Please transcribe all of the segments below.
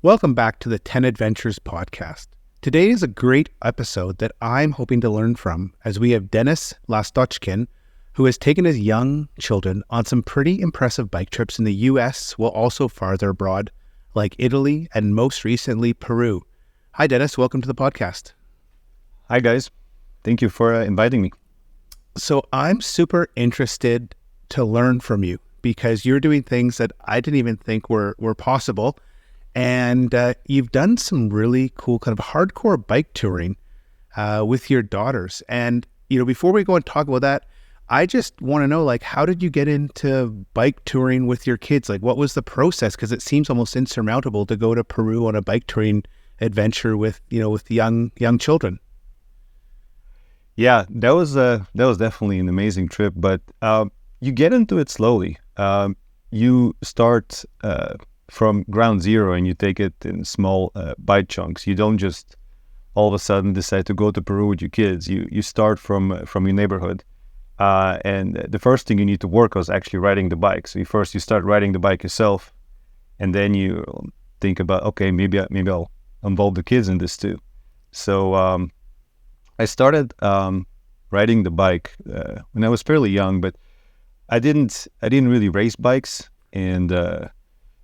Welcome back to the 10 Adventures podcast. Today is a great episode that I'm hoping to learn from, as we have Dennis Lastochkin, who has taken his young children on some pretty impressive bike trips in the US while also farther abroad, like Italy and most recently Peru. Hi Dennis, welcome to the podcast. Hi guys, thank you for inviting me. So I'm super interested to learn from you because you're doing things that I didn't even think were possible. And you've done some really cool kind of hardcore bike touring with your daughters. And, before we go and talk about that, I just want to know, how did you get into bike touring with your kids? What was the process? Because it seems almost insurmountable to go to Peru on a bike touring adventure with young children. Yeah, that was definitely an amazing trip, but you get into it slowly. You start from ground zero and you take it in small bite chunks. You don't just all of a sudden decide to go to Peru with your kids. You start from your neighborhood, and the first thing you need to work on is actually riding the bike. So you start riding the bike yourself, and then you think about, okay, maybe I'll involve the kids in this too. So I started riding the bike when I was fairly young, but I didn't really race bikes, and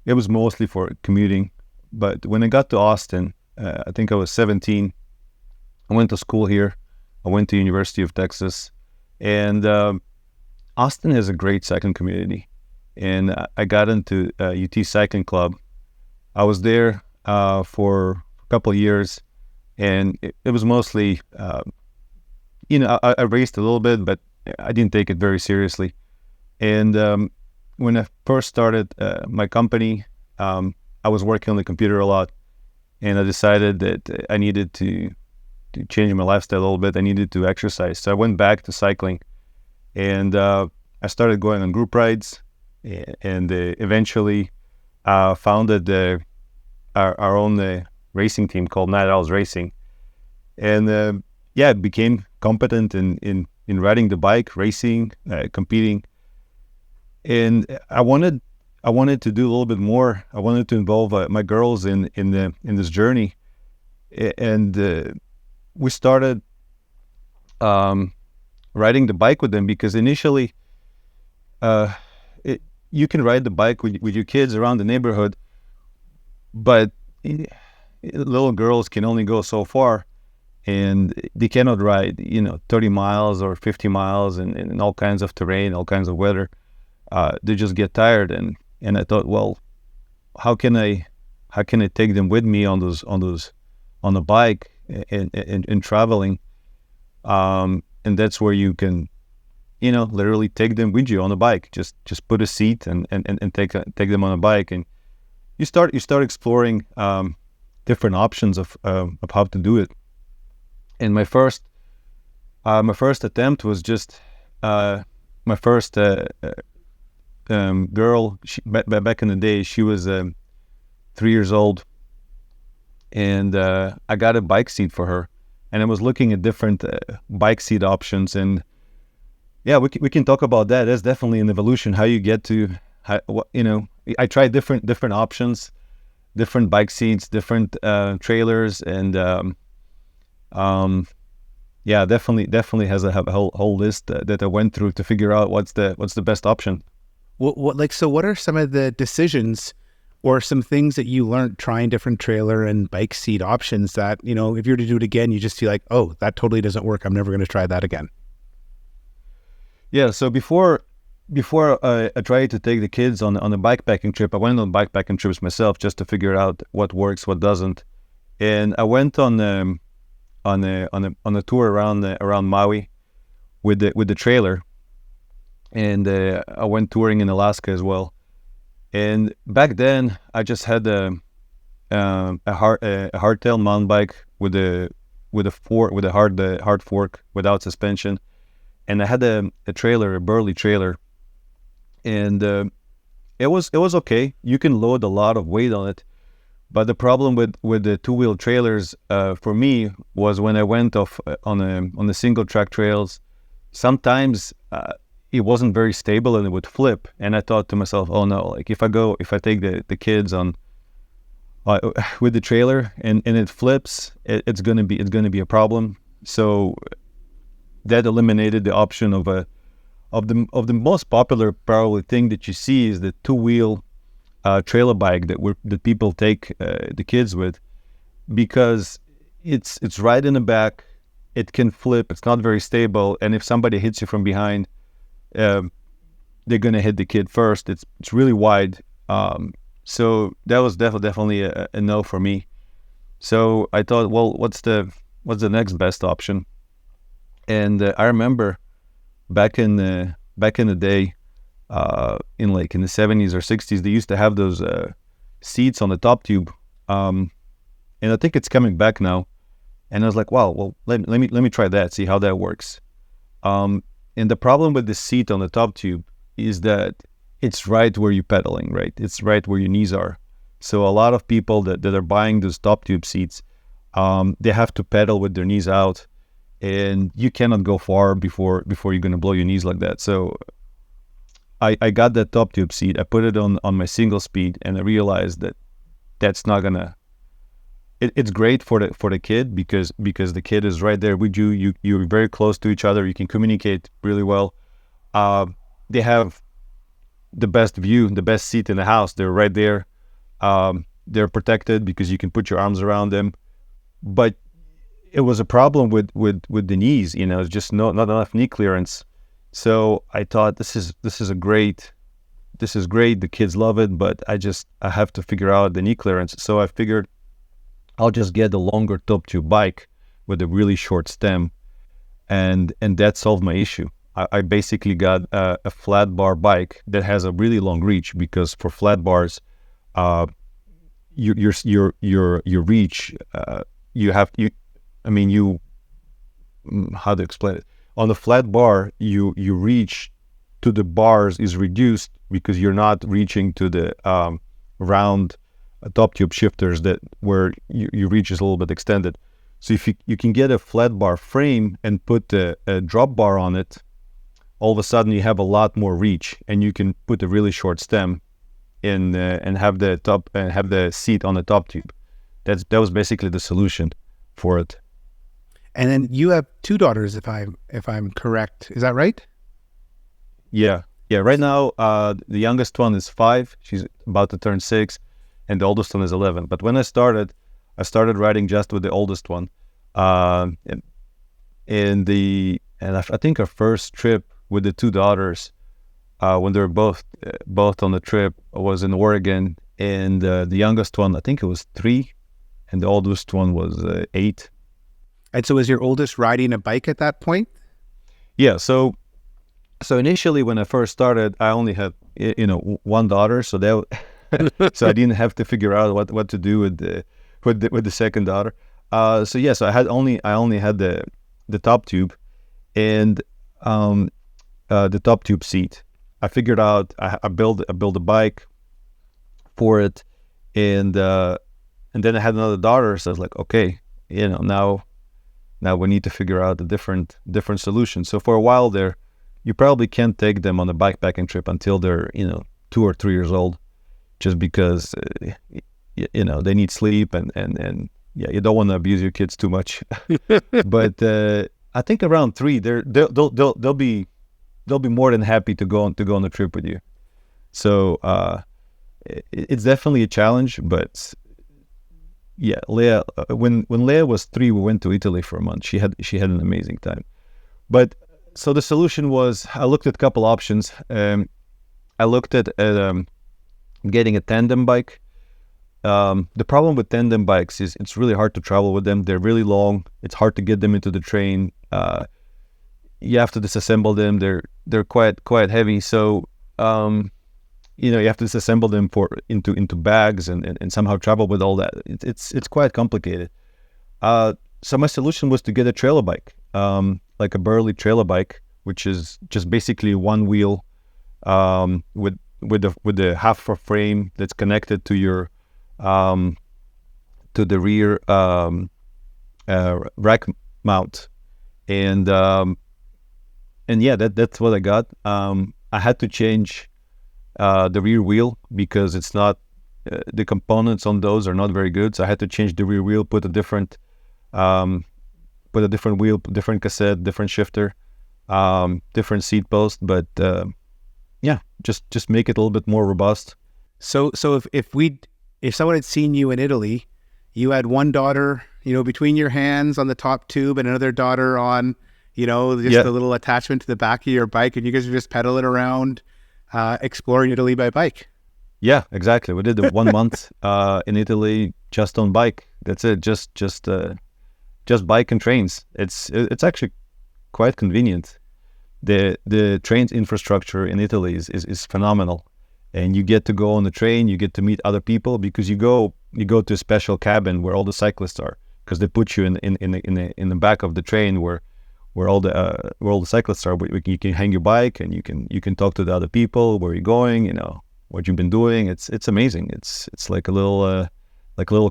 it was mostly for commuting. But when I got to Austin, I think I was 17. I went to school here. I went to University of Texas. And Austin has a great cycling community. And I got into UT Cycling Club. I was there for a couple of years. And it was mostly, I raced a little bit, but I didn't take it very seriously. And when I first started my company, I was working on the computer a lot, and I decided that I needed to change my lifestyle a little bit. I needed to exercise. So I went back to cycling, and I started going on group rides, and eventually founded our own racing team called Night Owls Racing. And became competent in riding the bike, racing, competing. And I wanted to do a little bit more. I wanted to involve my girls in this journey, and we started riding the bike with them, because initially, you can ride the bike with your kids around the neighborhood, but little girls can only go so far, and they cannot ride 30 miles or 50 miles in all kinds of terrain, all kinds of weather. They just get tired, and I thought, well, how can I take them with me on the bike and traveling, and that's where you can, literally take them with you on the bike. Just put a seat and take them on a bike, and you start exploring different options of how to do it. And my first attempt was just my first girl. Back in the day, she was 3 years old, and I got a bike seat for her, and I was looking at different bike seat options. And yeah, we can talk about that. That's definitely an evolution. How you get to, I tried different options, different bike seats, different trailers, and definitely has a whole list that I went through to figure out what's the best option. So what are some of the decisions or some things that you learned trying different trailer and bike seat options that, if you were to do it again, you just feel like, oh, that totally doesn't work. I'm never going to try that again. Yeah. So before I tried to take the kids on a bikepacking trip, I went on bikepacking trips myself just to figure out what works, what doesn't. And I went on a tour around Maui with the trailer. And I went touring in Alaska as well. And back then, I just had a hardtail mountain bike with a hard fork without suspension, and I had a burly trailer, and it was okay. You can load a lot of weight on it, but the problem with the two-wheel trailers for me was when I went off on the single track trails, sometimes it wasn't very stable and it would flip. And I thought to myself, oh no, like if I take the kids on with the trailer and it flips, it's gonna be a problem. So that eliminated the option of the most popular probably thing that you see is the two-wheel trailer bike that people take the kids with, because it's right in the back. It can flip. It's not very stable, and if somebody hits you from behind, they're gonna hit the kid first. It's really wide, so that was definitely a no for me. So I thought, well, what's the next best option? And I remember back in the day, in the 70s or 60s, they used to have those seats on the top tube, and I think it's coming back now. And I was like, wow, well, let me try that, see how that works. And the problem with the seat on the top tube is that it's right where you're pedaling, right? It's right where your knees are. So a lot of people that are buying those top tube seats, they have to pedal with their knees out, and you cannot go far before you're going to blow your knees like that. So I got that top tube seat. I put it on my single speed, and I realized that that's not gonna. It's great for the kid because the kid is right there with you. You're very close to each other. You can communicate really well. They have the best view, the best seat in the house. They're right there. They're protected because you can put your arms around them. But it was a problem with the knees. It's just not enough knee clearance. So I thought this is great. The kids love it, but I have to figure out the knee clearance. So I figured I'll just get a longer top tube bike with a really short stem, and that solved my issue. I basically got a flat bar bike that has a really long reach, because for flat bars, your reach, how to explain it? On the flat bar, you reach to the bars is reduced because you're not reaching to the round top tube shifters where your reach is a little bit extended. So if you can get a flat bar frame and put a drop bar on it, all of a sudden you have a lot more reach, and you can put a really short stem in and have the seat on the top tube. That was basically the solution for it. And then you have two daughters, if I'm correct. Is that right? Yeah. Right now, the youngest one is 5. She's about to turn 6, and the oldest one is 11. But when I started riding just with the oldest one. And I think our first trip with the two daughters, when they were both on the trip, was in Oregon, and the youngest one, I think it was 3, and the oldest one was 8. And so was your oldest riding a bike at that point? Yeah. So initially when I first started, I only had one daughter, so so I didn't have to figure out what to do with the second daughter. So I only had the top tube and the top tube seat. I figured out I build a bike for it, and then I had another daughter, so I was like, okay, now we need to figure out a different solution. So for a while there, you probably can't take them on a bikepacking trip until they're 2 or 3 years old, just because they need sleep and you don't want to abuse your kids too much. But I think around 3, they'll be more than happy to go on a trip with you. So it's definitely a challenge, but yeah, Leia. When Leia was 3, we went to Italy for a month. She had an amazing time. But so the solution was, I looked at a couple options. I looked at getting a tandem bike. The problem with tandem bikes is it's really hard to travel with them. They're really long. It's hard to get them into the train. You have to disassemble them. They're quite heavy. So you have to disassemble them into bags and somehow travel with all that. It's quite complicated. So my solution was to get a trailer bike, like a Burley trailer bike, which is just basically one wheel with the half a frame that's connected to your to the rear rack mount, and yeah, that's what I got. I had to change the rear wheel because it's not the components on those are not very good, so I had to change the rear wheel, put a different wheel, different cassette, different shifter, different seat post, but yeah, just make it a little bit more robust. So if someone had seen you in Italy, you had one daughter, between your hands on the top tube, and another daughter on, just a little attachment to the back of your bike, and you guys are just pedaling around, exploring Italy by bike. Yeah, exactly. We did the 1 month in Italy just on bike. That's it. Just bike and trains. It's actually quite convenient. The trains infrastructure in Italy is phenomenal, and you get to go on the train. You get to meet other people because you go to a special cabin where all the cyclists are, because they put you in the back of the train where all the cyclists are. You can hang your bike, and you can talk to the other people, where you're going, what you've been doing. It's amazing. It's like a little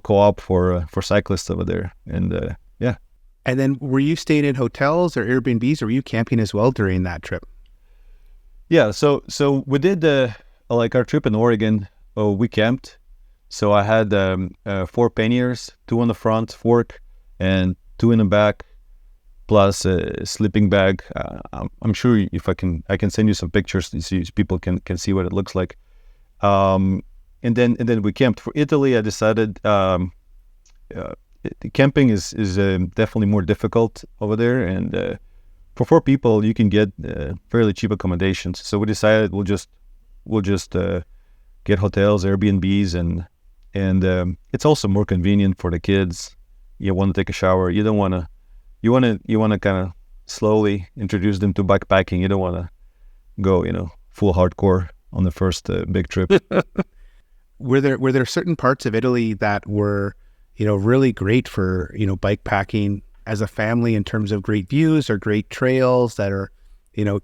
co-op for cyclists over there, and yeah. And then were you staying in hotels or Airbnbs, or were you camping as well during that trip? Yeah, so we did like our trip in Oregon. We camped. So I had 4 panniers, 2 on the front fork and 2 in the back, plus a sleeping bag. I'm sure if I can send you some pictures so people can see what it looks like. And then we camped. For Italy, I decided camping is definitely more difficult over there, and for 4 people you can get fairly cheap accommodations. So we decided we'll just get hotels, Airbnbs, and it's also more convenient for the kids. You want to take a shower, you want to kind of slowly introduce them to bikepacking. You don't want to go full hardcore on the first big trip. Were there certain parts of Italy that were really great for, bike packing as a family, in terms of great views or great trails that are,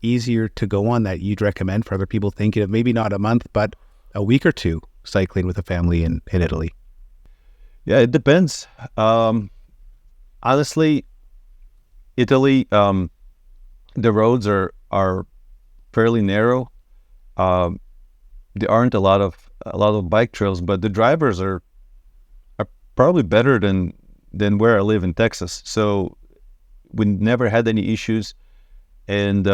easier to go on, that you'd recommend for other people thinking of maybe not a month, but a week or 2 cycling with a family in Italy? Yeah, it depends. Honestly, Italy, the roads are fairly narrow. There aren't a lot of bike trails, but the drivers are probably better than where I live in Texas. So we never had any issues, and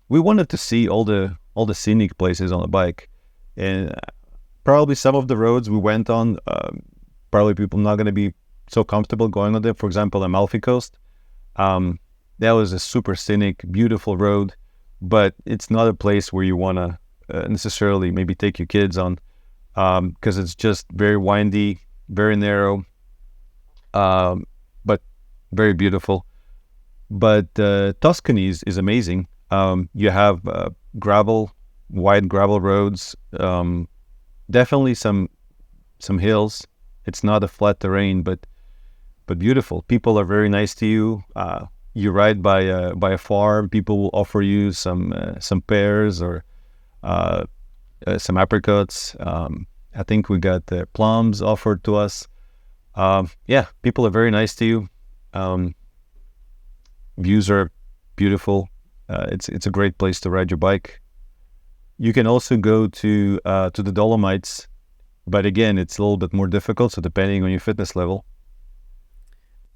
we wanted to see all the scenic places on the bike. And probably some of the roads we went on, probably people not going to be so comfortable going on them. For example, Amalfi Coast, that was a super scenic, beautiful road, but it's not a place where you want to necessarily maybe take your kids on, because it's just very windy, very narrow, but very beautiful. But Tuscany is amazing. You have wide gravel roads, definitely some hills. It's not a flat terrain, but beautiful. People are very nice to you. You ride by a farm. People will offer you some pears or some apricots. I think we got plums offered to us. Yeah, people are very nice to you. Views are beautiful. It's a great place to ride your bike. You can also go to the Dolomites, but again, it's a little bit more difficult. So depending on your fitness level.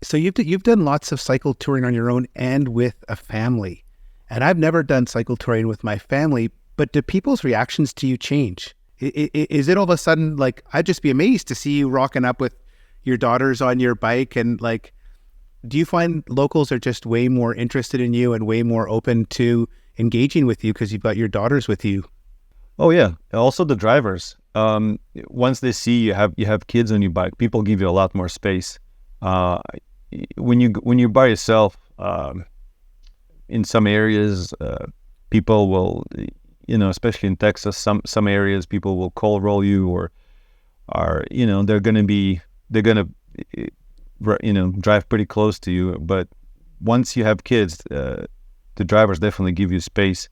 So you've done lots of cycle touring on your own and with a family, and I've never done cycle touring with my family. But do people's reactions to you change? Is it all of a sudden, like, I'd just be amazed to see you rocking up with your daughters on your bike, and like, do you find locals are just way more interested in you and way more open to engaging with you because you've got your daughters with you? Oh yeah, also the drivers. Once they see you have kids on your bike, people give you a lot more space. When you're by yourself, in some areas, people will, especially in Texas, some areas people will call roll you, or they're gonna drive pretty close to you. But once you have kids, the drivers definitely give you space.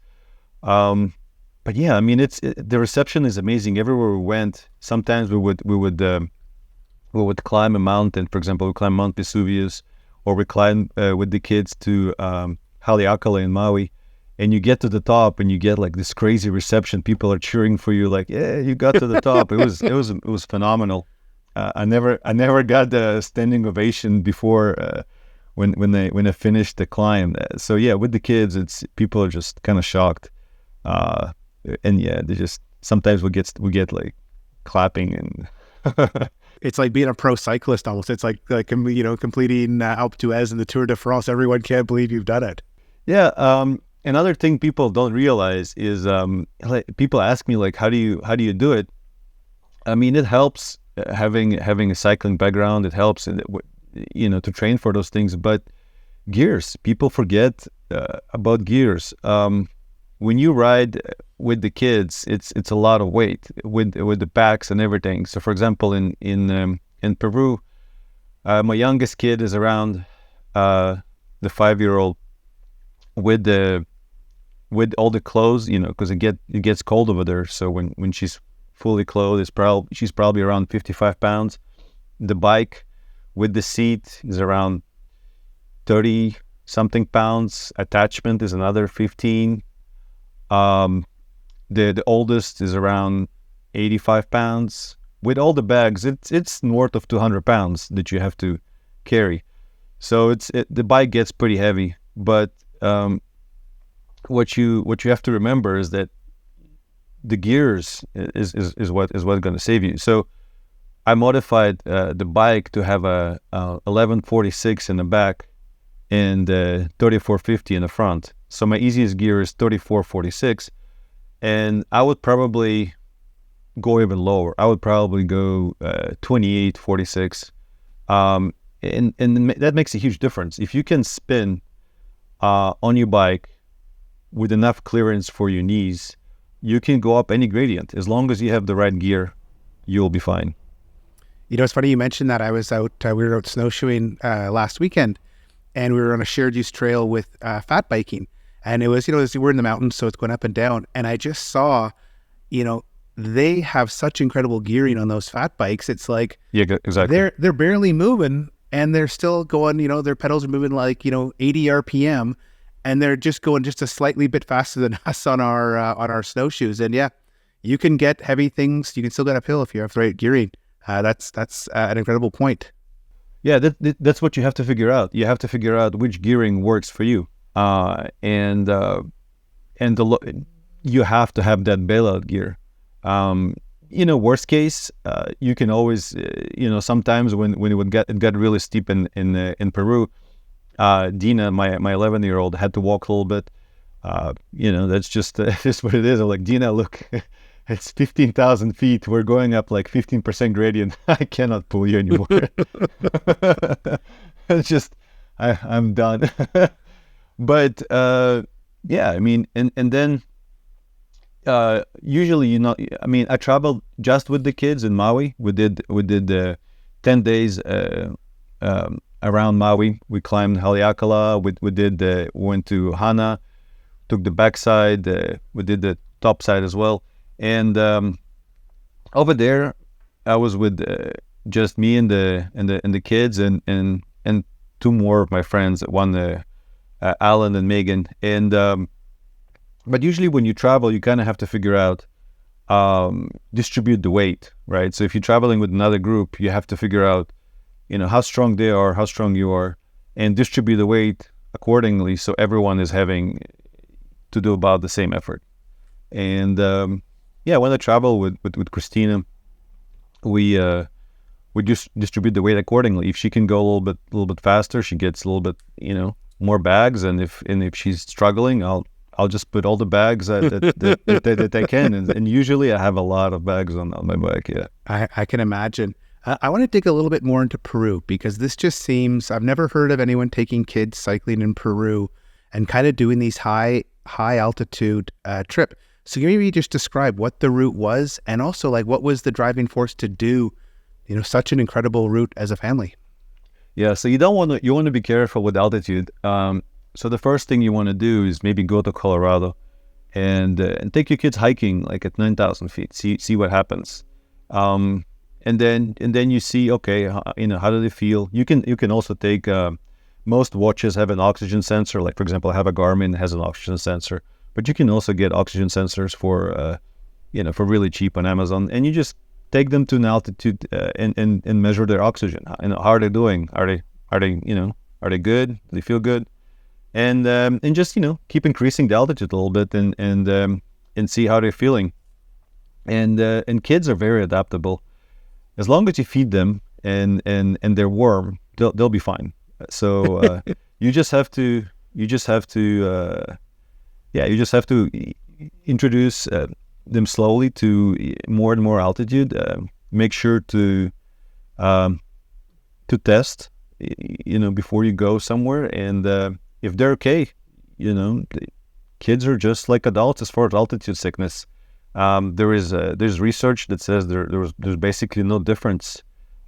But yeah, I mean, the reception is amazing everywhere we went. Sometimes we would climb a mountain. For example, we climb Mount Vesuvius, or we climb with the kids to Haleakala in Maui, and you get to the top and you get like this crazy reception. People are cheering for you, like, yeah, you got to the top. It was phenomenal. I never got the standing ovation before when I finished the climb. So yeah, with the kids, people are just kind of shocked, and yeah, they just sometimes we get like clapping and. It's like being a pro cyclist almost. It's like completing Alpe d'Huez and the Tour de France. Everyone can't believe you've done it. Yeah. Another thing people don't realize is like, people ask me like, how do you do it? I mean, it helps having a cycling background. It helps, to train for those things. But gears, people forget about gears. When you ride with the kids, it's a lot of weight with the packs and everything. So, for example, in Peru, my youngest kid is around the 5-year-old with all the clothes, because it gets cold over there. So when she's fully clothed, she's probably around 55 pounds. The bike with the seat is around 30 something pounds. Attachment is another 15. The oldest is around 85 pounds. With all the bags, it's north of 200 pounds that you have to carry. So the bike gets pretty heavy. But what you have to remember is that the gears is what's going to save you. So I modified the bike to have a 1146 in the back and 3450 in the front. So my easiest gear is 3446, and I would probably go even lower. I would probably go 2846, and that makes a huge difference. If you can spin on your bike with enough clearance for your knees, you can go up any gradient. As long as you have the right gear, you'll be fine. It's funny you mentioned that. I was out, we were out snowshoeing last weekend, and we were on a shared use trail with fat biking. And it was, we're in the mountains, so it's going up and down. And I just saw, they have such incredible gearing on those fat bikes. It's like, yeah, exactly. They're barely moving, and they're still going, their pedals are moving like, 80 RPM, and they're just going just a slightly bit faster than us on our snowshoes. And yeah, you can get heavy things. You can still get uphill if you have the right gearing. That's an incredible point. Yeah, that's what you have to figure out. You have to figure out which gearing works for you. And you have to have that bailout gear. Worst case, you can always, sometimes when it got really steep in Peru, Dina, my 11-year-old, had to walk a little bit. That's just what it is. I'm like, Dina, look, it's 15,000 feet. We're going up like 15% gradient. I cannot pull you anymore. It's just, I'm done. But yeah, I mean, and then usually, I traveled just with the kids in Maui. We did 10 days around Maui. We climbed Haleakala. We went to Hana, took the backside. We did the top side as well. And over there, I was with just me and the kids and two more of my friends. One. Alan and Megan, and but usually when you travel, you kind of have to figure out distribute the weight, right? So if you're traveling with another group, you have to figure out, how strong they are, how strong you are, and distribute the weight accordingly, so everyone is having to do about the same effort. And when I travel with Christina, we just distribute the weight accordingly. If she can go a little bit faster, she gets a little bit, more bags, and if she's struggling, I'll just put all the bags that I can, and usually I have a lot of bags on my bike. Yeah, I can imagine. I want to dig a little bit more into Peru, because this just seems, I've never heard of anyone taking kids cycling in Peru and kind of doing these high altitude trip. So can you maybe just describe what the route was, and also like what was the driving force to do, such an incredible route as a family? Yeah, so you want to be careful with altitude. So the first thing you want to do is maybe go to Colorado and take your kids hiking like at 9,000 feet. See what happens, and then you see, okay, how do they feel? You can also take most watches have an oxygen sensor. Like, for example, I have a Garmin that has an oxygen sensor. but you can also get oxygen sensors for for really cheap on Amazon, and you just take them to an altitude and measure their oxygen. How are they doing? Are they good? Do they feel good? And just keep increasing the altitude a little bit and see how they're feeling. And kids are very adaptable. As long as you feed them and they're warm, they'll be fine. So you just have to introduce them slowly to more and more altitude. Make sure to test, before you go somewhere. And if they're okay, the kids are just like adults as far as altitude sickness. There's research that says there's basically no difference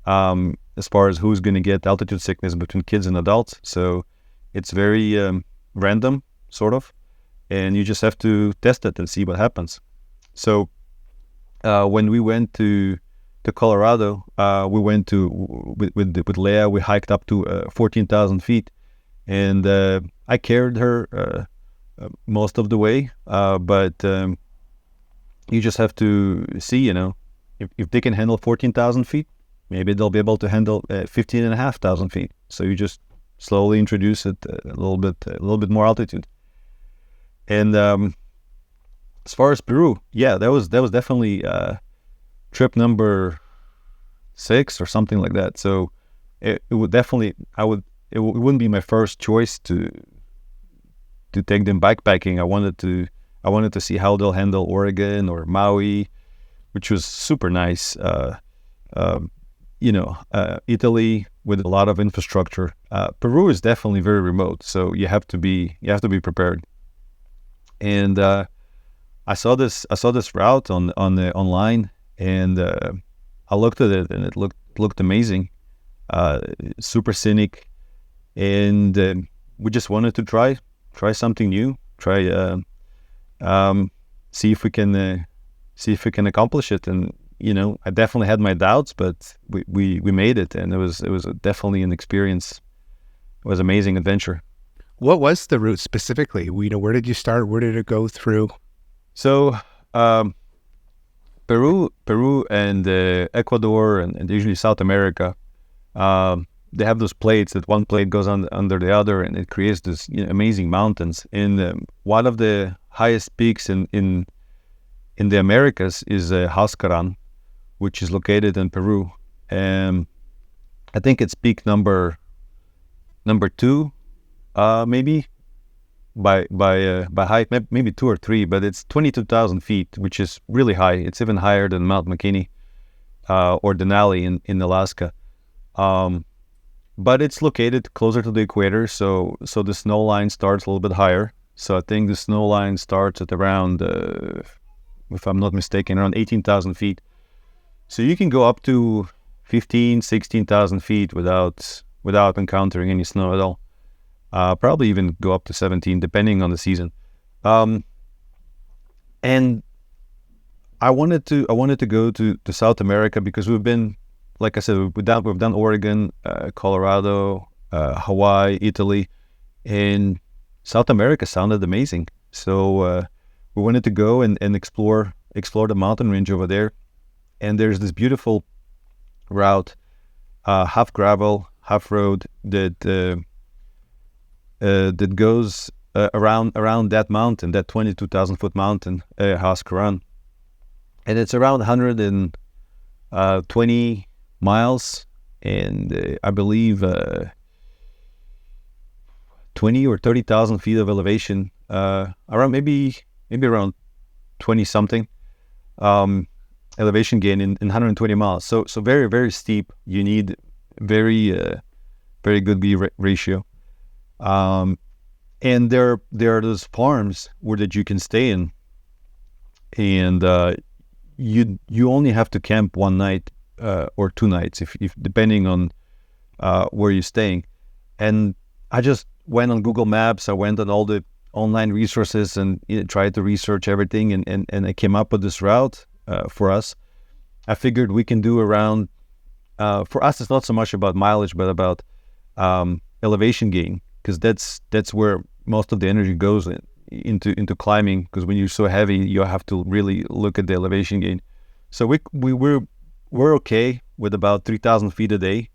as far as who's going to get altitude sickness between kids and adults. So it's very random, sort of, and you just have to test it and see what happens. So when we went to Colorado, we went with Leia. We hiked up to 14,000 feet, and I carried her most of the way. But you just have to see, if they can handle 14,000 feet, maybe they'll be able to handle 15,500 feet. So you just slowly introduce it a little bit more altitude. And as far as Peru, yeah, that was definitely trip number 6 or something like that. So it would definitely, it wouldn't be my first choice to take them bikepacking. I wanted to see how they'll handle Oregon or Maui, which was super nice. Italy with a lot of infrastructure. Peru is definitely very remote, so you have to be prepared. And I saw this route online, and I looked at it, and it looked amazing, super scenic, and we just wanted to try something new, see if we can accomplish it. And I definitely had my doubts, but we made it, and it was definitely an experience. It was an amazing adventure. What was the route specifically? Where did you start? Where did it go through? So Peru and Ecuador and usually South America, they have those plates that one plate goes under the other, and it creates this amazing mountains. And one of the highest peaks in the Americas is Huascarán, which is located in Peru. And I think it's peak number 2, maybe by height, maybe 2 or 3, but it's 22,000 feet, which is really high. It's even higher than Mount McKinney or Denali in Alaska. But it's located closer to the equator, so the snow line starts a little bit higher. So I think the snow line starts at around, if I'm not mistaken, around 18,000 feet. So you can go up to 15, 16,000 feet without encountering any snow at all. Probably even go up to 17, depending on the season. And I wanted to go to South America because we've been, like I said, we've done Oregon, Colorado, Hawaii, Italy, and South America sounded amazing. So we wanted to go and explore the mountain range over there. And there's this beautiful route, half gravel, half road that goes around that mountain, that 22,000 foot mountain, Huascarán, and it's around 120 miles, and I believe 20 or 30,000 feet of elevation, around maybe around 20 something elevation gain in 120 miles. So very, very steep. You need very good B ratio. And there are those farms that you can stay in, and you only have to camp one night or 2 nights, if depending on where you're staying. And I just went on Google Maps. I went on all the online resources and tried to research everything, and I came up with this route for us. I figured we can do around, for us, it's not so much about mileage, but about elevation gain, because that's where most of the energy goes into climbing, because when you're so heavy, you have to really look at the elevation gain. So we're okay with about 3,000 feet a day.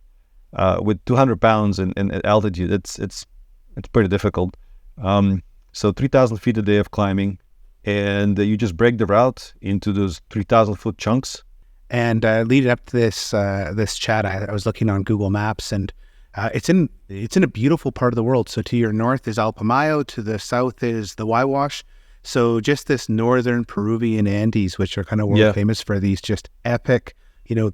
With 200 pounds in altitude, it's pretty difficult. So 3,000 feet a day of climbing, and you just break the route into those 3,000 foot chunks. And leading up to this chat, I was looking on Google Maps, and it's in a beautiful part of the world. So to your north is Alpamayo, to the south is the Huayhuash. So just this northern Peruvian Andes, which are kind of world famous for these just epic,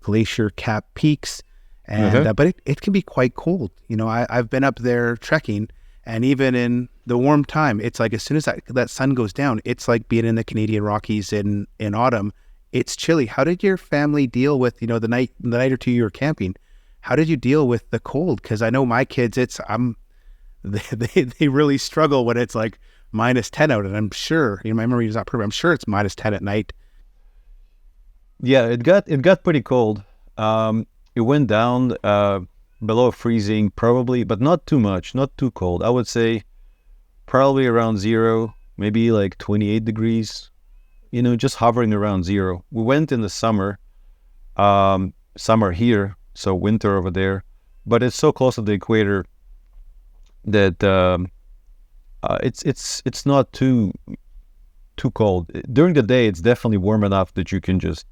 glacier cap peaks. And but it can be quite cold. I've been up there trekking, and even in the warm time, it's like as soon as that sun goes down, it's like being in the Canadian Rockies in autumn. It's chilly. How did your family deal with, the night or two you were camping? How did you deal with the cold? Because I know my kids, they really struggle when it's like -10 out, and I'm sure, my memory is not perfect. I'm sure it's -10 at night. Yeah, it got pretty cold. It went down below freezing probably, but not too much, not too cold. I would say probably around zero, maybe like 28 degrees. Just hovering around zero. We went in the summer here, so winter over there, but it's so close to the equator that it's not too cold. During the day, it's definitely warm enough that you can just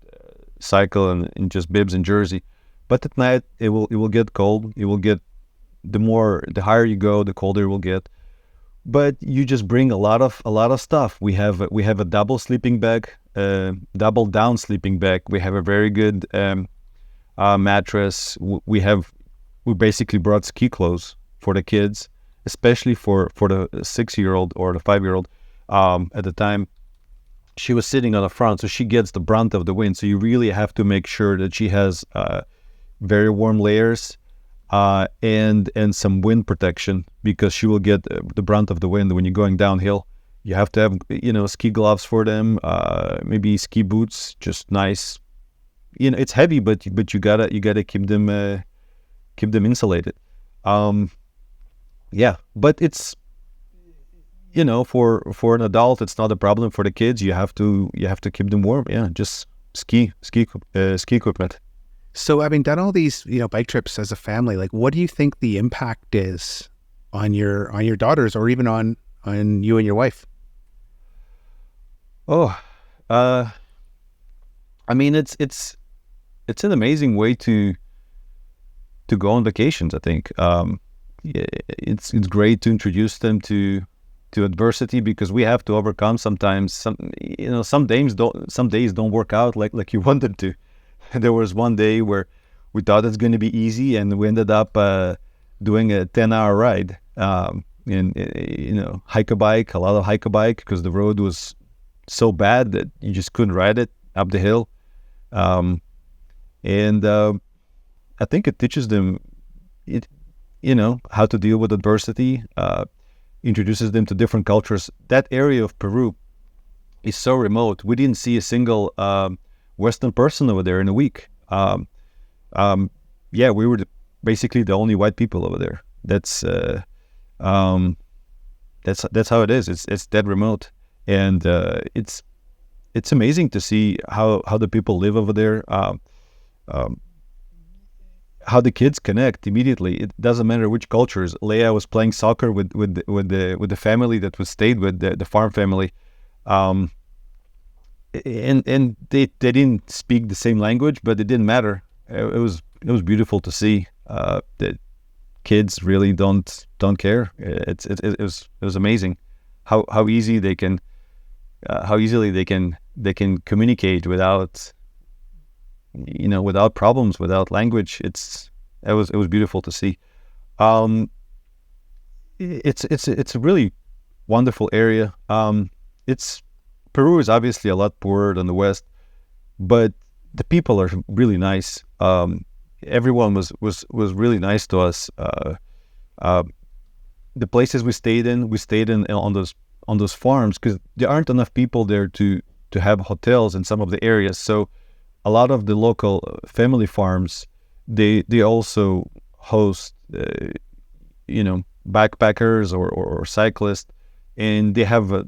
cycle in just bibs and jersey. But at night, it will get cold. It will get the higher you go, the colder it will get. But you just bring a lot of stuff. We have a double sleeping bag, double down sleeping bag. We have a very good mattress. We basically brought ski clothes for the kids, especially for the 6-year-old or the 5-year-old. At the time, she was sitting on the front, so she gets the brunt of the wind. So you really have to make sure that she has very warm layers. And some wind protection, because she will get the brunt of the wind when you're going downhill. You have to have, ski gloves for them, maybe ski boots, just nice. It's heavy, but you gotta keep them insulated. Yeah, but it's, for an adult, it's not a problem. For the kids, you have to keep them warm. Yeah, just ski equipment. So having done all these, bike trips as a family, like what do you think the impact is on your daughters, or even on you and your wife? Oh, I mean, it's an amazing way to go on vacations. I think it's great to introduce them to adversity, because we have to overcome sometimes. Some days don't work out like you want them to. There was one day where we thought it's going to be easy, and we ended up doing a 10-hour ride, and hike a bike, because the road was so bad that you just couldn't ride it up the hill. And I think it teaches them, how to deal with adversity, introduces them to different cultures. That area of Peru is so remote. We didn't see a single Western person over there in a week. We were basically the only white people over there. That's how it is. It's that remote, and it's amazing to see how the people live over there. How the kids connect immediately. It doesn't matter which cultures. Leia was playing soccer with the family that was stayed with, the farm family. And they didn't speak the same language, but it didn't matter. It was beautiful to see that kids really don't care. It was amazing how easy they can how easily they can communicate without problems, without language. It was beautiful to see. It's a really wonderful area. Peru is obviously a lot poorer than the West, but the people are really nice. Everyone was really nice to us. The places we stayed in on those farms, because there aren't enough people there to have hotels in some of the areas. So a lot of the local family farms, they also host backpackers or cyclists, and they have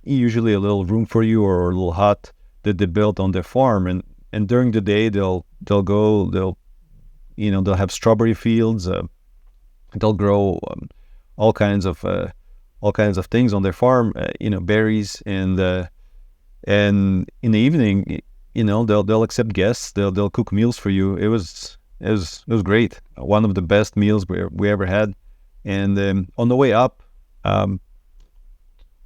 usually a little room for you or a little hut that they built on their farm, and during the day they'll have strawberry fields. They'll grow all kinds of things on their farm, berries, and in the evening, they'll accept guests. They'll cook meals for you. It was great. One of the best meals we ever had. And on the way up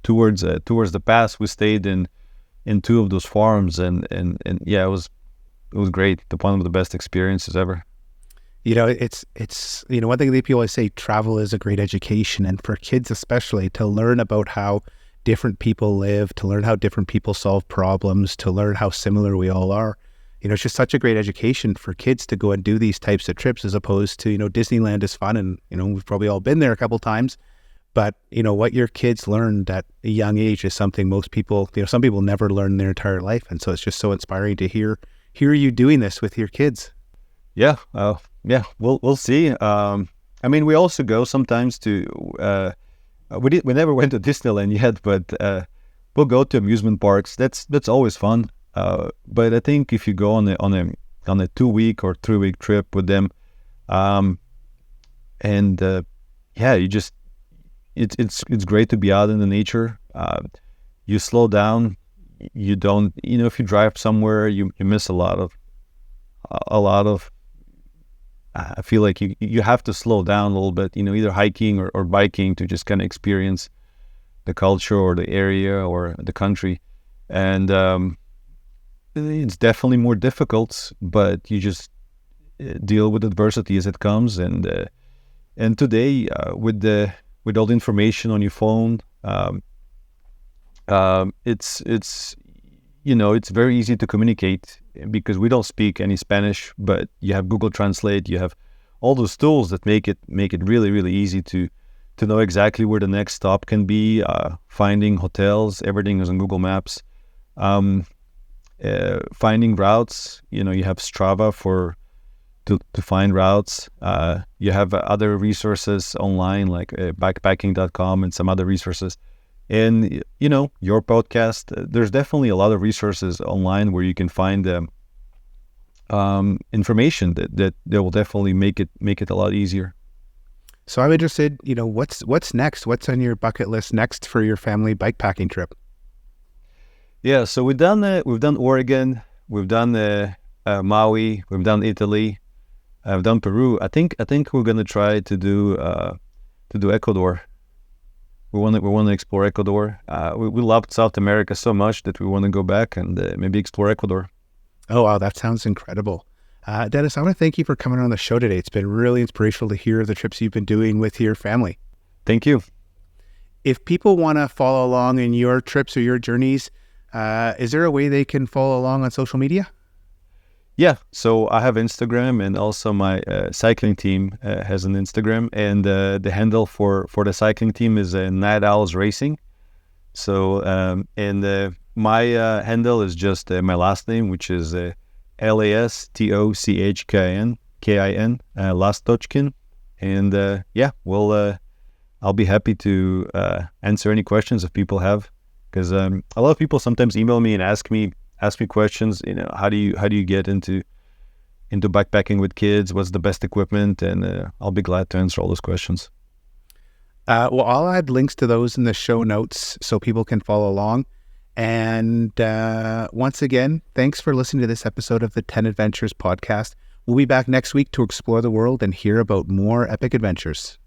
towards the pass, we stayed in two of those farms, and yeah, it was great. One of the best experiences ever. It's one thing that people always say, travel is a great education, and for kids especially, to learn about how different people live, to learn how different people solve problems, to learn how similar we all are. It's just such a great education for kids to go and do these types of trips, as opposed to, Disneyland is fun, and, we've probably all been there a couple times, but, what your kids learned at a young age is something most people, some people never learn their entire life. And so it's just so inspiring to hear you doing this with your kids. Yeah. We'll see. We also go sometimes to, we never went to Disneyland yet, but we'll go to amusement parks. That's always fun. But I think if you go on a 2-week or 3-week trip with them, it's great to be out in the nature. You slow down. You don't, if you drive somewhere, you miss a lot of. I feel like you have to slow down a little bit, either hiking or biking, to just kind of experience the culture or the area or the country. And it's definitely more difficult, but you just deal with adversity as it comes. And today, with all the information on your phone, it's very easy to communicate, because we don't speak any Spanish, but you have Google Translate. You have all those tools that make it really, really easy to know exactly where the next stop can be. Finding hotels, everything is on Google Maps. Finding routes, you have Strava to find routes. You have other resources online like BIKEPACKING.com and some other resources. And, your podcast, there's definitely a lot of resources online where you can find information that will definitely make it a lot easier. So I'm interested, what's next? What's on your bucket list next for your family bikepacking trip? Yeah, so we've done Oregon, we've done Maui, we've done Italy, I've done Peru. I think we're gonna try to do Ecuador. We want to explore Ecuador. We loved South America so much that we want to go back and maybe explore Ecuador. Oh, wow, that sounds incredible. Dennis, I want to thank you for coming on the show today. It's been really inspirational to hear the trips you've been doing with your family. Thank you. If people want to follow along in your trips or your journeys, is there a way they can follow along on social media? Yeah, so I have Instagram, and also my cycling team has an Instagram, and the handle for the cycling team is Night Owls Racing. So my handle is just my last name, which is Lastochkin, Lastochkin, and I'll be happy to answer any questions if people have, because a lot of people sometimes email me and ask me questions. How do you get into backpacking with kids? What's the best equipment? And I'll be glad to answer all those questions. Well, I'll add links to those in the show notes so people can follow along. And once again, thanks for listening to this episode of the 10 Adventures podcast. We'll be back next week to explore the world and hear about more epic adventures.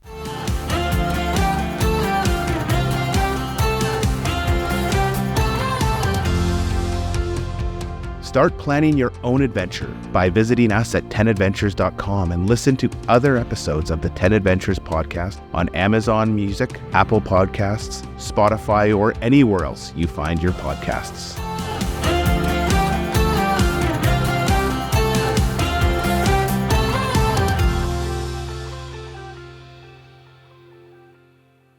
Start planning your own adventure by visiting us at 10adventures.com and listen to other episodes of the 10 Adventures podcast on Amazon Music, Apple Podcasts, Spotify, or anywhere else you find your podcasts.